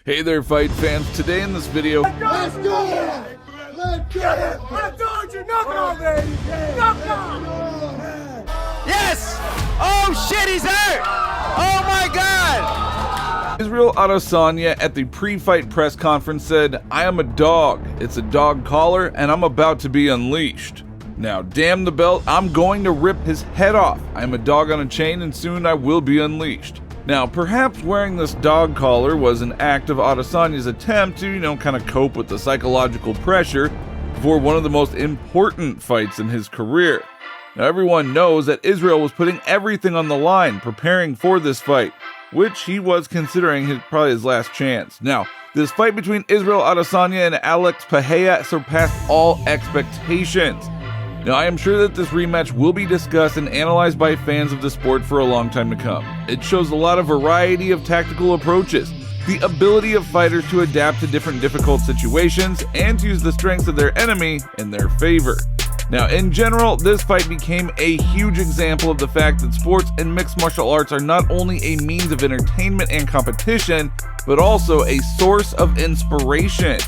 Hey there, fight fans. Today in this video, Let's do it! Let's get it! I told you, knock it off, baby! Knock it off! Yes! Oh shit, he's hurt! Oh my god! Israel Adesanya at the pre-fight press conference said, "I am a dog. It's a dog collar, and I'm about to be unleashed. Now, damn the belt, I'm going to rip his head off. I am a dog on a chain, and soon I will be unleashed." Now, perhaps wearing this dog collar was an act of Adesanya's attempt to, kind of cope with the psychological pressure before one of the most important fights in his career. Now, everyone knows that Israel was putting everything on the line preparing for this fight, which he was considering probably his last chance. Now, this fight between Israel Adesanya and Alex Pereira surpassed all expectations. Now, I am sure that this rematch will be discussed and analyzed by fans of the sport for a long time to come. It shows a lot of variety of tactical approaches, the ability of fighters to adapt to different difficult situations, and to use the strengths of their enemy in their favor. Now, in general, this fight became a huge example of the fact that sports and mixed martial arts are not only a means of entertainment and competition, but also a source of inspiration.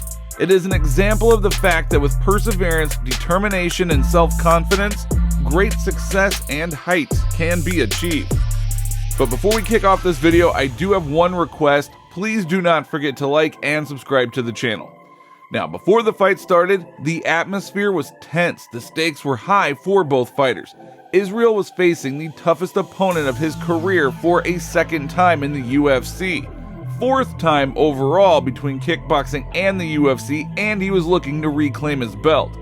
It is an example of the fact that with perseverance, determination, and self-confidence, great success and heights can be achieved. But before we kick off this video, I do have one request. Please do not forget to like and subscribe to the channel. Now, before the fight started, the atmosphere was tense. The stakes were high for both fighters. Israel was facing the toughest opponent of his career for a second time in the UFC. Fourth time overall between kickboxing and the UFC, and he was looking to reclaim his belt.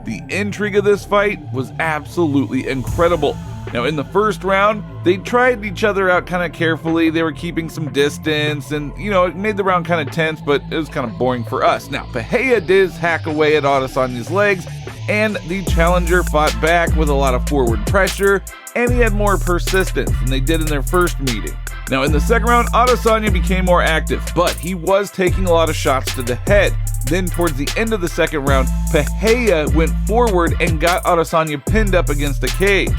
The intrigue of this fight was absolutely incredible. Now, in the first round, they tried each other out kind of carefully. They were keeping some distance, and it made the round kind of tense, but it was kind of boring for us. Now, Pereira did hack away at Adesanya's legs, and the challenger fought back with a lot of forward pressure, and he had more persistence than they did in their first meeting. Now, in the second round, Adesanya became more active, but he was taking a lot of shots to the head. Then, towards the end of the second round, Pereira went forward and got Adesanya pinned up against the cage,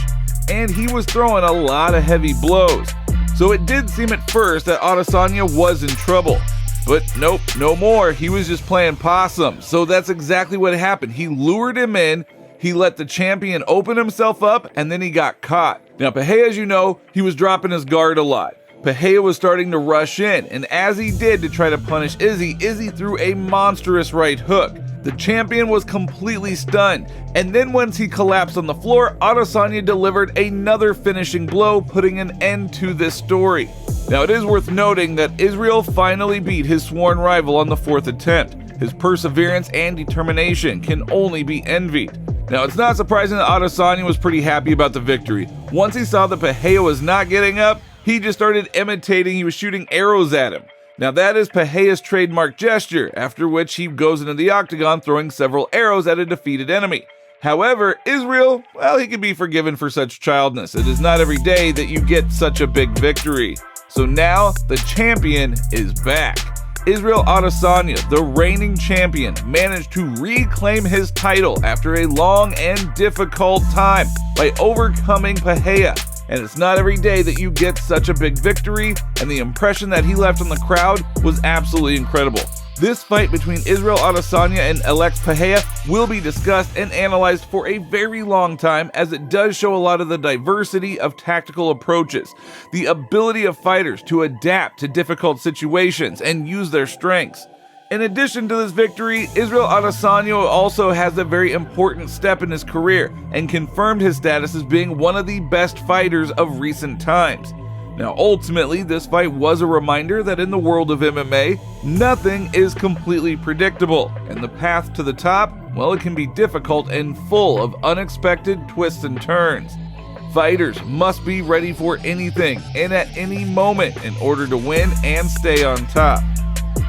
and he was throwing a lot of heavy blows. So it did seem at first that Adesanya was in trouble. But nope, no more. He was just playing possum. So that's exactly what happened. He lured him in, he let the champion open himself up, and then he got caught. Now, Pereira, as you know, he was dropping his guard a lot. Pereira was starting to rush in, and as he did to try to punish Izzy threw a monstrous right hook. The champion was completely stunned, and then once he collapsed on the floor, Adesanya delivered another finishing blow, putting an end to this story. Now, it is worth noting that Israel finally beat his sworn rival on the fourth attempt. His perseverance and determination can only be envied. Now, it's not surprising that Adesanya was pretty happy about the victory. Once he saw that Pereira was not getting up, he just started imitating. He was shooting arrows at him. Now, that is Pereira's trademark gesture, after which he goes into the octagon throwing several arrows at a defeated enemy. However, Israel, well, he can be forgiven for such childness. It is not every day that you get such a big victory. So now, the champion is back. Israel Adesanya, the reigning champion, managed to reclaim his title after a long and difficult time by overcoming Pereira. And it's not every day that you get such a big victory, and the impression that he left on the crowd was absolutely incredible. This fight between Israel Adesanya and Alex Pereira will be discussed and analyzed for a very long time, as it does show a lot of the diversity of tactical approaches, the ability of fighters to adapt to difficult situations and use their strengths. In addition to this victory, Israel Adesanya also has a very important step in his career and confirmed his status as being one of the best fighters of recent times. Now, ultimately, this fight was a reminder that in the world of MMA, nothing is completely predictable, and the path to the top, well, it can be difficult and full of unexpected twists and turns. Fighters must be ready for anything and at any moment in order to win and stay on top.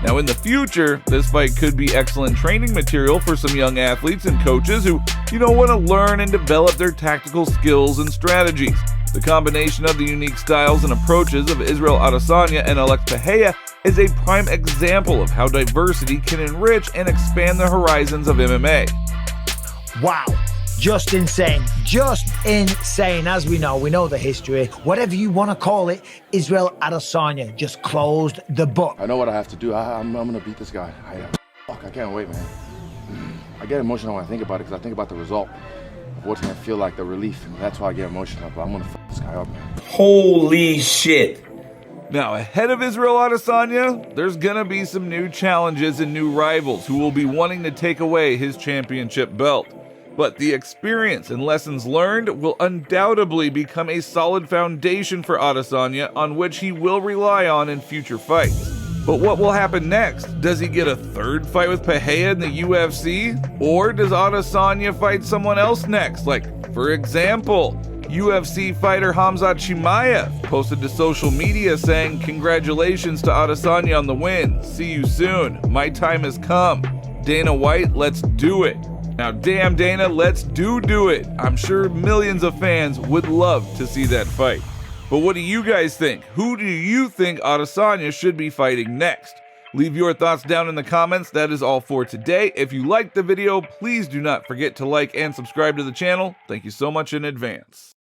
Now, in the future, this fight could be excellent training material for some young athletes and coaches who, want to learn and develop their tactical skills and strategies. The combination of the unique styles and approaches of Israel Adesanya and Alex Pereira is a prime example of how diversity can enrich and expand the horizons of MMA. Wow, just insane. Just insane. As we know the history. Whatever you want to call it, Israel Adesanya just closed the book. I know what I have to do. I'm going to beat this guy. I can't wait, man. I get emotional when I think about it because I think about the result of what's going to feel like, the relief, and that's why I get emotional. But I'm going to fuck this guy up, man. Holy shit. Now, ahead of Israel Adesanya, there's gonna be some new challenges and new rivals who will be wanting to take away his championship belt. But the experience and lessons learned will undoubtedly become a solid foundation for Adesanya on which he will rely on in future fights. But what will happen next? Does he get a third fight with Pereira in the UFC? Or does Adesanya fight someone else next? Like, for example, UFC fighter Khamzat Chimaev posted to social media saying, "Congratulations to Adesanya on the win. See you soon. My time has come. Dana White, let's do it." Now, damn Dana, let's do it. I'm sure millions of fans would love to see that fight. But what do you guys think? Who do you think Adesanya should be fighting next? Leave your thoughts down in the comments. That is all for today. If you liked the video, please do not forget to like and subscribe to the channel. Thank you so much in advance.